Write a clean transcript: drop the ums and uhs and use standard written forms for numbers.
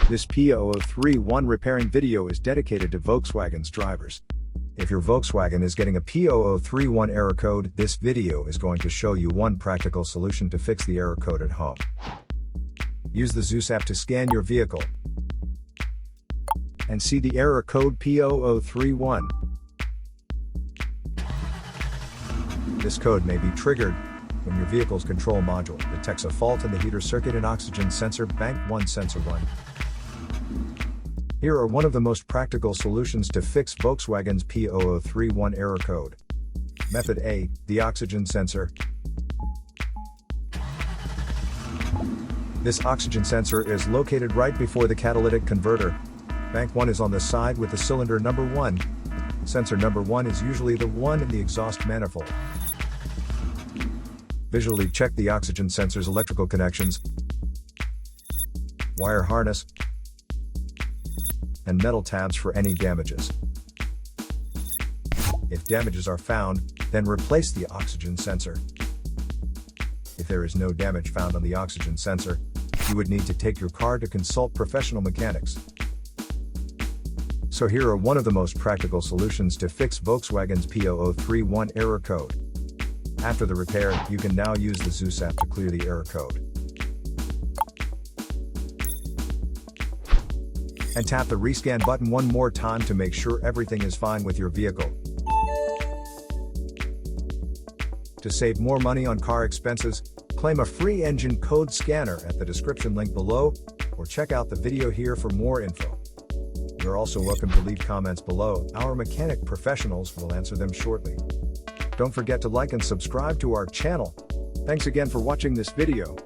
This P0031 repairing video is dedicated to Volkswagen's drivers. If your Volkswagen is getting a P0031 error code, this video is going to show you one practical solution to fix the error code at home. Use the Zeus app to scan your vehicle and see the error code P0031. This code may be triggered when your vehicle's control module detects a fault in the heater circuit and oxygen sensor bank 1 sensor 1. Here are one of the most practical solutions to fix Volkswagen's P0031 error code. Method A, the oxygen sensor. This oxygen sensor is located right before the catalytic converter. Bank 1 is on the side with the cylinder number 1. Sensor number 1 is usually the one in the exhaust manifold. Visually check the oxygen sensor's electrical connections, wire harness, and metal tabs for any damages. If damages are found, then replace the oxygen sensor. If there is no damage found on the oxygen sensor, you would need to take your car to consult professional mechanics. So here are one of the most practical solutions to fix Volkswagen's P0031 error code. After the repair, you can now use the Zeus app to clear the error code. And tap the rescan button one more time to make sure everything is fine with your vehicle. To save more money on car expenses, claim a free engine code scanner at the description link below, or check out the video here for more info. You're also welcome to leave comments below. Our mechanic professionals will answer them shortly. Don't forget to like and subscribe to our channel. Thanks again for watching this video.